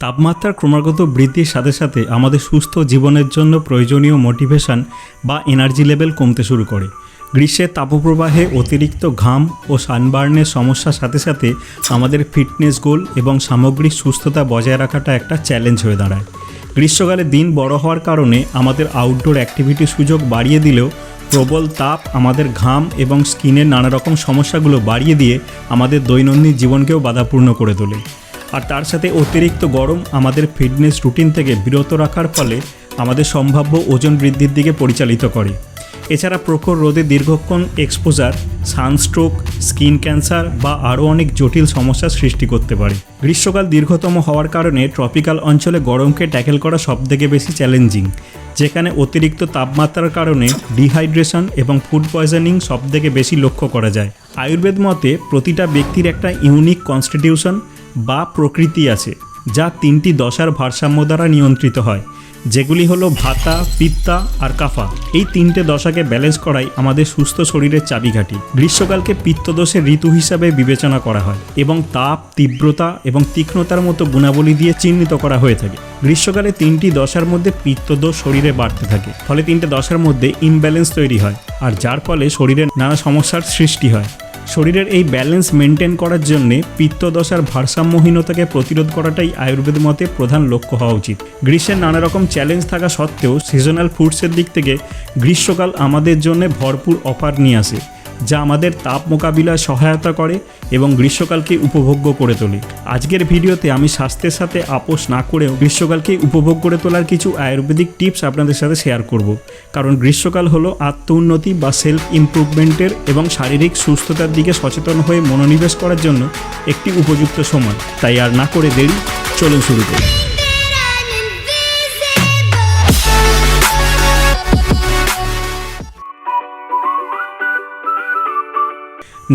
তাপমাত্রার ক্রমাগত বৃদ্ধির সাথে সাথে আমাদের সুস্থ জীবনের জন্য প্রয়োজনীয় মোটিভেশন বা এনার্জি লেভেল কমতে শুরু করে। গ্রীষ্মের তাপপ্রবাহে অতিরিক্ত ঘাম ও সানবার্নের সমস্যার সাথে সাথে আমাদের ফিটনেস গোল এবং সামগ্রিক সুস্থতা বজায় রাখাটা একটা চ্যালেঞ্জ হয়ে দাঁড়ায়। গ্রীষ্মকালে দিন বড় হওয়ার কারণে আমাদের আউটডোর অ্যাক্টিভিটির সুযোগ বাড়িয়ে দিলেও প্রবল তাপ আমাদের ঘাম এবং স্কিনের নানা রকম সমস্যাগুলো বাড়িয়ে দিয়ে আমাদের দৈনন্দিন জীবনকেও বাধাপূর্ণ করে তোলে। আর তার সাথে অতিরিক্ত গরম আমাদের ফিটনেস রুটিন থেকে বিরত রাখার ফলে আমাদের সম্ভাব্য ওজন বৃদ্ধির দিকে পরিচালিত করে। এছাড়া প্রখর রোদে দীর্ঘক্ষণ এক্সপোজার সানস্ট্রোক, স্কিন ক্যান্সার বা আরও অনেক জটিল সমস্যার সৃষ্টি করতে পারে। গ্রীষ্মকাল দীর্ঘতম হওয়ার কারণে ট্রপিক্যাল অঞ্চলে গরমকে ট্যাকেল করা সবথেকে বেশি চ্যালেঞ্জিং, যেখানে অতিরিক্ত তাপমাত্রার কারণে ডিহাইড্রেশন এবং ফুড পয়জনিং সবথেকে বেশি লক্ষ্য করা যায়। আয়ুর্বেদ মতে প্রতিটা ব্যক্তির একটা ইউনিক কনস্টিটিউশন বা প্রকৃতি আছে, যা তিনটি দশার ভারসাম্য দ্বারা নিয়ন্ত্রিত হয়, যেগুলি হলো ভাতা, পিত্তা আর কাফা। এই তিনটে দশাকে ব্যালেন্স করাই আমাদের সুস্থ শরীরের চাবিকাঠি। গ্রীষ্মকালকে পিত্তদোষের ঋতু হিসাবে বিবেচনা করা হয় এবং তাপ, তীব্রতা এবং তীক্ষ্ণতার মতো গুণাবলী দিয়ে চিহ্নিত করা হয়ে থাকে। গ্রীষ্মকালে তিনটি দশার মধ্যে পিত্তদোষ শরীরে বাড়তে থাকে, ফলে তিনটে দশার মধ্যে ইমব্যালেন্স তৈরি হয়, আর যার ফলে শরীরের নানা সমস্যার সৃষ্টি হয়। শরীরের এই ব্যালেন্স মেনটেন করার জন্যে পিত্তদশার ভারসাম্যহীনতাকে প্রতিরোধ করাটাই আয়ুর্বেদ মতে প্রধান লক্ষ্য হওয়া উচিত। গ্রীষ্মের নানা রকম চ্যালেঞ্জ থাকা সত্ত্বেও সিজনাল ফুডসের দিক থেকে গ্রীষ্মকাল আমাদের জন্য ভরপুর অফার নিয়ে আসে, যা আমাদের তাপ মোকাবিলায় সহায়তা করে এবং গ্রীষ্মকালকে উপভোগ্য করে তোলে। আজকের ভিডিওতে আমি স্বাস্থ্যের সাথে আপোষ না করেও গ্রীষ্মকালকে উপভোগ করে তোলার কিছু আয়ুর্বেদিক টিপস আপনাদের সাথে শেয়ার করব, কারণ গ্রীষ্মকাল হলো আত্ম উন্নতি বা সেলফ ইমপ্রুভমেন্টের এবং শারীরিক সুস্থতার দিকে সচেতন হয়ে মনোনিবেশ করার জন্য একটি উপযুক্ত সময়। তাই আর না করে দেরি, চলুন শুরু করি।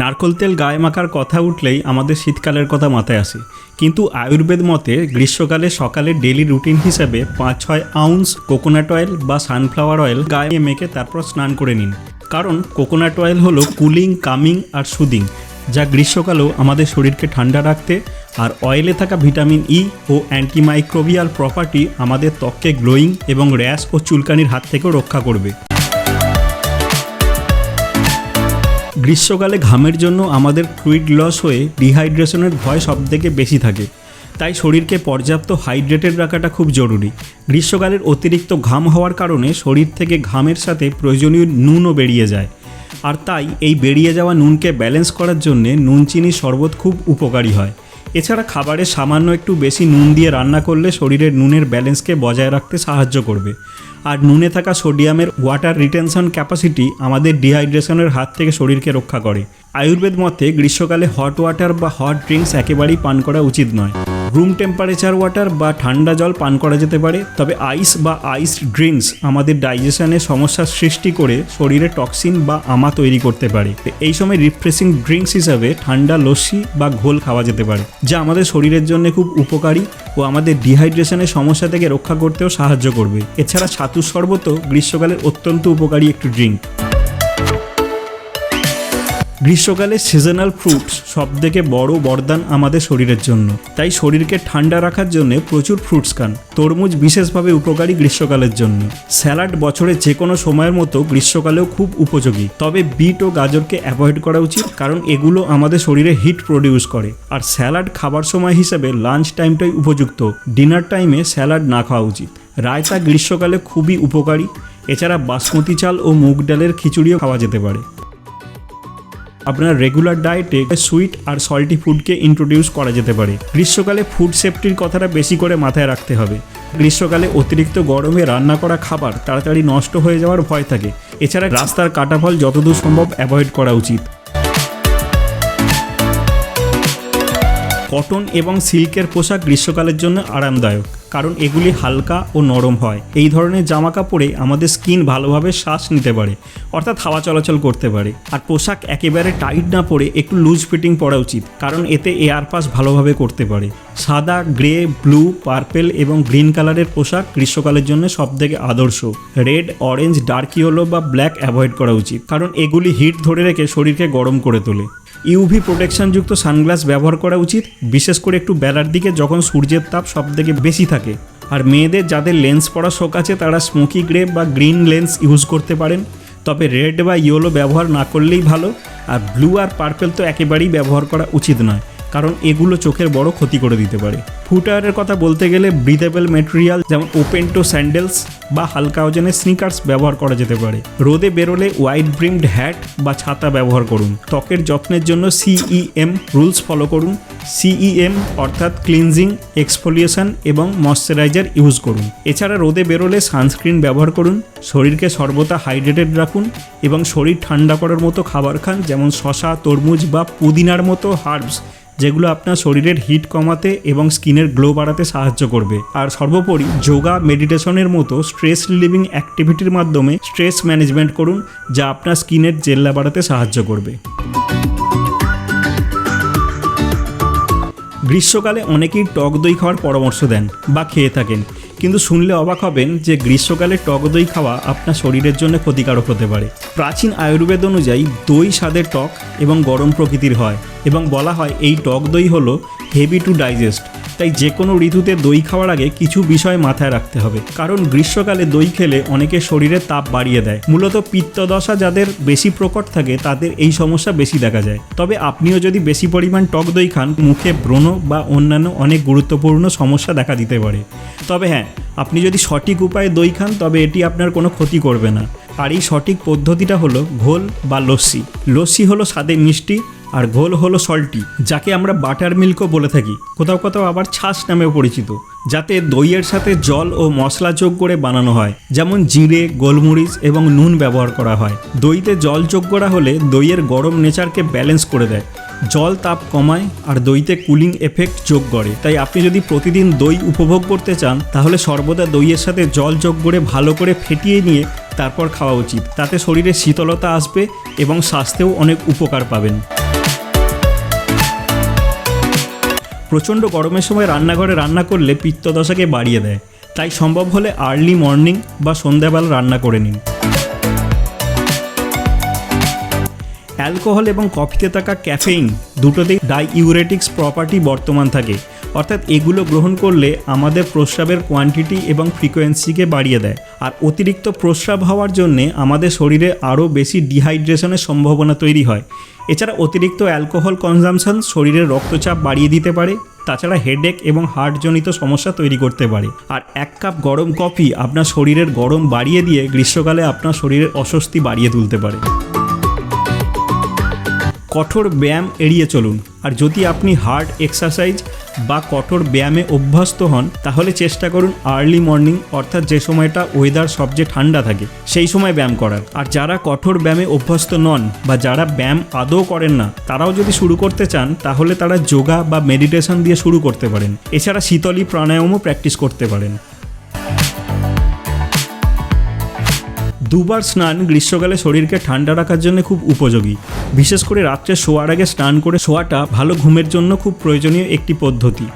নারকেল তেল গায়ে মাখার কথা উঠলেই আমাদের শীতকালের কথা মাথায় আসে, কিন্তু আয়ুর্বেদ মতে গ্রীষ্মকালে সকালে ডেলি রুটিন হিসাবে 5-6 আউন্স কোকোনাট অয়েল বা সানফ্লাওয়ার অয়েল গায়ে মেখে তারপর স্নান করে নিন। কারণ কোকোনাট অয়েল হলো কুলিং, কামিং আর সুদিং, যা গ্রীষ্মকালেও আমাদের শরীরকে ঠান্ডা রাখতে, আর অয়েলে থাকা ভিটামিন ই ও অ্যান্টিমাইক্রোবিয়াল প্রপার্টি আমাদের ত্বককে গ্লোয়িং এবং র্যাশ ও চুলকানির হাত থেকেও রক্ষা করবে। গ্রীষ্মকালে ঘামের জন্য আমাদের ফ্লুইড লস হয়ে ডিহাইড্রেশনের ভয় সবথেকে বেশি থাকে, তাই শরীরকে পর্যাপ্ত হাইড্রেটেড রাখাটা খুব জরুরি। গ্রীষ্মকালের অতিরিক্ত ঘাম হওয়ার কারণে শরীর থেকে ঘামের সাথে প্রয়োজনীয় নুনও বেরিয়ে যায়, আর তাই এই বেরিয়ে যাওয়া নুনকে ব্যালেন্স করার জন্যে নুন চিনির শরবত খুব উপকারী হয়। এছাড়া খাবারে সামান্য একটু বেশি নুন দিয়ে রান্না করলে শরীরের নুনের ব্যালেন্সকে বজায় রাখতে সাহায্য করবে। আর নুনে থাকা সোডিয়ামের ওয়াটার রিটেনশন ক্যাপাসিটি আমাদের ডিহাইড্রেশনের হাত থেকে শরীরকে রক্ষা করে। আয়ুর্বেদ মতে গ্রীষ্মকালে হট ওয়াটার বা হট ড্রিঙ্কস একেবারেই পান করা উচিত নয়। রুম টেম্পারেচার ওয়াটার বা ঠান্ডা জল পান করা যেতে পারে, তবে আইস বা আইসড ড্রিঙ্কস আমাদের ডাইজেশনের সমস্যার সৃষ্টি করে শরীরে টক্সিন বা আমা তৈরি করতে পারে। এই সময় রিফ্রেশিং ড্রিঙ্কস হিসাবে ঠান্ডা লস্যি বা ঘোল খাওয়া যেতে পারে, যা আমাদের শরীরের জন্য খুব উপকারী ও আমাদের ডিহাইড্রেশনের সমস্যা থেকে রক্ষা করতেও সাহায্য করবে। এছাড়া ছাতুর শরবতও গ্রীষ্মকালের অত্যন্ত উপকারী একটি ড্রিঙ্ক। গ্রীষ্মকালে সিজনাল ফ্রুটস সবথেকে বড় বরদান আমাদের শরীরের জন্য, তাই শরীরকে ঠান্ডা রাখার জন্য প্রচুর ফ্রুটস খান। তরমুজ বিশেষভাবে উপকারী গ্রীষ্মকালের জন্য। স্যালাড বছরের যে কোনো সময়ের মতো গ্রীষ্মকালেও খুব উপযোগী, তবে বিট ও গাজরকে অ্যাভয়েড করা উচিত, কারণ এগুলো আমাদের শরীরে হিট প্রডিউস করে। আর স্যালাড খাবার সময় হিসেবে লাঞ্চ টাইমটাই উপযুক্ত, ডিনার টাইমে স্যালাড না খাওয়া উচিত। রায়তা গ্রীষ্মকালে খুবই উপকারী। এছাড়া বাসমতি চাল ও মুগ ডালের খিচুড়িও খাওয়া যেতে পারে। আপনার রেগুলার ডায়েটে সুইট আর সল্টি ফুডকে ইন্ট্রোডিউস করা যেতে পারে। গ্রীষ্মকালে ফুড সেফটির কথাটা বেশি করে মাথায় রাখতে হবে। গ্রীষ্মকালে অতিরিক্ত গরমে রান্না করা খাবার তাড়াতাড়ি নষ্ট হয়ে যাওয়ার ভয় থাকে। এছাড়া রাস্তার কাটা ফল যতদূর সম্ভব অ্যাভয়েড করা উচিত। কটন এবং সিল্কের পোশাক গ্রীষ্মকালের জন্য আরামদায়ক, কারণ এগুলি হালকা ও নরম হয়। এই ধরনের জামা কাপড়ে আমাদের স্কিন ভালোভাবে শ্বাস নিতে পারে, অর্থাৎ হাওয়া চলাচল করতে পারে। আর পোশাক একেবারে টাইট না পরে একটু লুজ ফিটিং পরা উচিত, কারণ এতে এয়ার পাস ভালোভাবে করতে পারে। সাদা, গ্রে, ব্লু, পার্পেল এবং গ্রিন কালারের পোশাক গ্রীষ্মকালের জন্য সবথেকে আদর্শ। রেড, অরেঞ্জ, ডার্ক ইয়েলো বা ব্ল্যাক অ্যাভয়েড করা উচিত, কারণ এগুলি হিট ধরে রেখে শরীরকে গরম করে তোলে। ইউভি প্রোটেকশনযুক্ত সানগ্লাস ব্যবহার করা উচিত, বিশেষ করে একটু বেলার দিকে যখন সূর্যের তাপ সবথেকে বেশি থাকে। আর মেয়েদের যাদের লেন্স পরা শখ আছে তারা স্মোকি গ্রে বা গ্রিন লেন্স ইউজ করতে পারেন, তবে রেড বা ইয়েলো ব্যবহার না করলেই ভালো। আর ব্লু আর পার্পেল তো একেবারেই ব্যবহার করা উচিত নয়, কারণ এগুলো চোখের বড় ক্ষতি করে দিতে পারে। ফুটওয়্যারের কথা বলতে গেলে ব্রিথেবল ম্যাটেরিয়াল যেমন ওপেন টো স্যান্ডেলস বা হালকা ওজনের স্নিকার্স ব্যবহার করা যেতে পারে। রোদে বেরোলে ওয়াইড ব্রিমড হ্যাট বা ছাতা ব্যবহার করুন। ত্বকের যত্নের জন্য CEM রুলস ফলো করুন। CEM অর্থাৎ ক্লিনজিং, এক্সফোলিয়েশন এবং ময়শ্চারাইজার ইউজ করুন। এছাড়া রোদে বেরোলে সানস্ক্রিন ব্যবহার করুন। শরীরকে সর্বদা হাইড্রেটেড রাখুন এবং শরীর ঠান্ডা করার মতো খাবার খান, যেমন শসা, তরমুজ বা পুদিনার মতো হার্বস, যেগুলো আপনার শরীরের হিট কমাতে এবং স্কিনের গ্লো বাড়াতে সাহায্য করবে। আর সর্বোপরি যোগা, মেডিটেশনের মতো স্ট্রেস রিলিভিং অ্যাক্টিভিটির মাধ্যমে স্ট্রেস ম্যানেজমেন্ট করুন, যা আপনার স্কিনের জেল্লা বাড়াতে সাহায্য করবে। গ্রীষ্মকালে অনেকেই টক দই খাওয়ার পরামর্শ দেন বা খেয়ে থাকেন, কিন্তু শুনলে অবাক হবেন যে গ্রীষ্মকালে টক দই খাওয়া আপনার শরীরের জন্য ক্ষতিকারক হতে পারে। প্রাচীন আয়ুর্বেদ অনুযায়ী দই স্বাদের টক এবং গরম প্রকৃতির হয় এবং বলা হয় এই টক দই হলো হেভি টু ডাইজেস্ট। তাই যে কোনো ঋতুতে দই খাওয়ার আগে কিছু বিষয় মাথায় রাখতে হবে, কারণ গ্রীষ্মকালে দই খেলে অনেকের শরীরে তাপ বাড়িয়ে দেয়। মূলত পিত্তদশা যাদের বেশি প্রকট থাকে তাদের এই সমস্যা বেশি দেখা যায়। তবে আপনিও যদি বেশি পরিমাণ টক দই খান, মুখে ব্রণ বা অন্যান্য অনেক গুরুত্বপূর্ণ সমস্যা দেখা দিতে পারে। তবে হ্যাঁ, আপনি যদি সঠিক উপায়ে দই খান তবে এটি আপনার কোনো ক্ষতি করবে না। আর এই সঠিক পদ্ধতিটা হলো ঘোল বা লস্যি। লস্যি হলো স্বাদে মিষ্টি আর ঘোল হলো সল্টি, যাকে আমরা বাটার মিল্কও বলে থাকি, কোথাও কোথাও আবার ছাঁচ নামেও পরিচিত, যাতে দইয়ের সাথে জল ও মশলা যোগ করে বানানো হয়, যেমন জিরে, গোলমরিচ এবং নুন ব্যবহার করা হয়। দইতে জল যোগ করা হলে দইয়ের গরম নেচারকে ব্যালেন্স করে দেয়। জল তাপ কমায় আর দইতে কুলিং এফেক্ট যোগ করে। তাই আপনি যদি প্রতিদিন দই উপভোগ করতে চান তাহলে সর্বদা দইয়ের সাথে জল যোগ করে ভালো করে ফেটিয়ে নিয়ে তারপর খাওয়া উচিত। তাতে শরীরে শীতলতা আসবে এবং স্বাস্থ্যেও অনেক উপকার পাবেন। প্রচণ্ড গরমের সময় রান্নাঘরে রান্না করলে পিত্তদশাকে বাড়িয়ে দেয়, তাই সম্ভব হলে আর্লি মর্নিং বা সন্ধ্যাবেলা রান্না করে নিন। অ্যালকোহল এবং কফিতে থাকা ক্যাফেইন দুটোতেই ডাইইউরেটিক্স প্রপার্টি বর্তমান থাকে, অর্থাৎ এগুলো গ্রহণ করলে আমাদের প্রস্রাবের কোয়ান্টিটি এবং ফ্রিকোয়েন্সিকে বাড়িয়ে দেয়। আর অতিরিক্ত প্রস্রাব হওয়ার জন্যে আমাদের শরীরে আরও বেশি ডিহাইড্রেশনের সম্ভাবনা তৈরি হয়। এছাড়া অতিরিক্ত অ্যালকোহল কনজামশন শরীরের রক্তচাপ বাড়িয়ে দিতে পারে, তাছাড়া হেডেক এবং হার্টজনিত সমস্যা তৈরি করতে পারে। আর 1 কাপ গরম কফি আপনার শরীরের গরম বাড়িয়ে দিয়ে গ্রীষ্মকালে আপনার শরীরের অস্বস্তি বাড়িয়ে তুলতে পারে। কঠোর ব্যায়াম এড়িয়ে চলুন। আর যদি আপনি হার্ড এক্সারসাইজ বা কঠোর ব্যায়ামে অভ্যস্ত হন তাহলে চেষ্টা করুন আর্লি মর্নিং, অর্থাৎ যে সময়টা ওয়েদার সবচেয়ে ঠান্ডা থাকে সেই সময় ব্যায়াম করার। আর যারা কঠোর ব্যায়ামে অভ্যস্ত নন বা যারা ব্যায়াম আদৌ করেন না তারাও যদি শুরু করতে চান তাহলে তারা যোগা বা মেডিটেশন দিয়ে শুরু করতে পারেন। এছাড়া শীতলী প্রাণায়ামও প্র্যাকটিস করতে পারেন। দুবার স্নান গ্রীষ্মকালে শরীরকে ঠান্ডা রাখার জন্য খুব উপযোগী। বিশেষ করে রাত্রে শোয়ার আগে স্নান করে শোয়াটা ভালো ঘুমের জন্য খুব প্রয়োজনীয় একটি পদ্ধতি।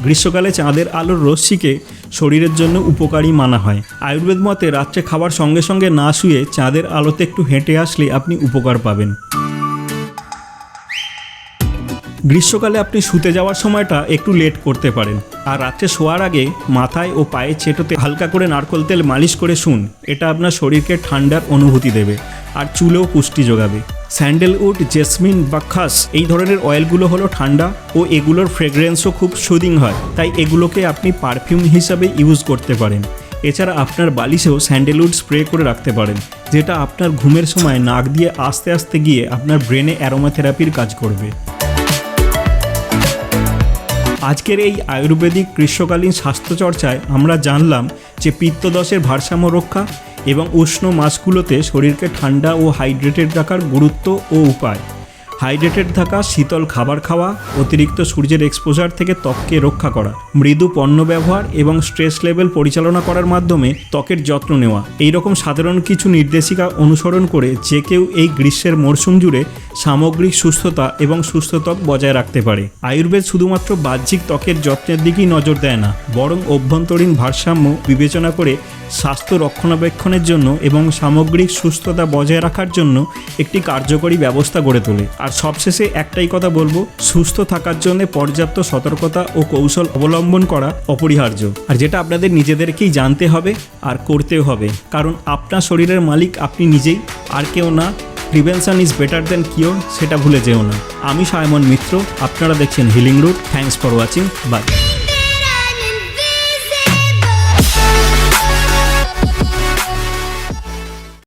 গ্রীষ্মকালে চাঁদের আলোর রশ্মিকে শরীরের জন্য উপকারী মানা হয়। আয়ুর্বেদ মতে রাত্রে খাবার সঙ্গে সঙ্গে না শুয়ে চাঁদের আলোতে একটু হেঁটে আসলে আপনি উপকার পাবেন। গ্রীষ্মকালে আপনি শুতে যাওয়ার সময়টা একটু লেট করতে পারেন। আর রাত্রে শোয়ার আগে মাথায় ও পায়ে চেটোতে হালকা করে নারকেল তেল মালিশ করে শুন, এটা আপনার শরীরকে ঠান্ডার অনুভূতি দেবে আর চুলেও পুষ্টি যোগাবে। স্যান্ডেলউড, জেসমিন বা খাস এই ধরনের অয়েলগুলো হলো ঠান্ডা ও এগুলোর ফ্রেগ্রেন্সও খুব সুদিং হয়, তাই এগুলোকে আপনি পারফিউম হিসাবে ইউজ করতে পারেন। এছাড়া আপনার বালিশেও স্যান্ডেলউড স্প্রে করে রাখতে পারেন, যেটা আপনার ঘুমের সময় নাক দিয়ে আস্তে আস্তে গিয়ে আপনার ব্রেনে অ্যারোমাথেরাপির কাজ করবে। আজকের এই আয়ুর্বেদিক গ্রীষ্মকালীন স্বাস্থ্যচর্চায় আমরা জানলাম যে পিত্তদশের ভারসাম্য রক্ষা এবং উষ্ণ মাসগুলোতে শরীরকে ঠান্ডা ও হাইড্রেটেড রাখার গুরুত্ব ও উপায়। হাইড্রেটেড থাকা, শীতল খাবার খাওয়া, অতিরিক্ত সূর্যের এক্সপোজার থেকে ত্বককে রক্ষা করা, মৃদু পণ্য ব্যবহার এবং স্ট্রেস লেভেল পরিচালনা করার মাধ্যমে ত্বকের যত্ন নেওয়া, এই রকম সাধারণ কিছু নির্দেশিকা অনুসরণ করে যে কেউ এই গ্রীষ্মের মরশুম জুড়ে সামগ্রিক সুস্থতা এবং সুস্থ ত্বক বজায় রাখতে পারে। আয়ুর্বেদ শুধুমাত্র বাহ্যিক ত্বকের যত্নের দিকেই নজর দেয় না, বরং অভ্যন্তরীণ ভারসাম্য বিবেচনা করে স্বাস্থ্য রক্ষণাবেক্ষণের জন্য এবং সামগ্রিক সুস্থতা বজায় রাখার জন্য একটি কার্যকরী ব্যবস্থা গড়ে তোলে। আর সবশেষে একটাই কথা বলবো, সুস্থ থাকার জন্য পর্যাপ্ত সতর্কতা ও কৌশল অবলম্বন করা অপরিহার্য, আর যেটা আপনাদের নিজেদেরকেই জানতে হবে আর করতেও হবে, কারণ আপনার শরীরের মালিক আপনি নিজেই, আর কেউ না। Prevention is better than cure, সেটা ভুলে যেও না। আমি সায়মন মিত্র, আপনারা দেখছেন healing root. Thanks for watching, by.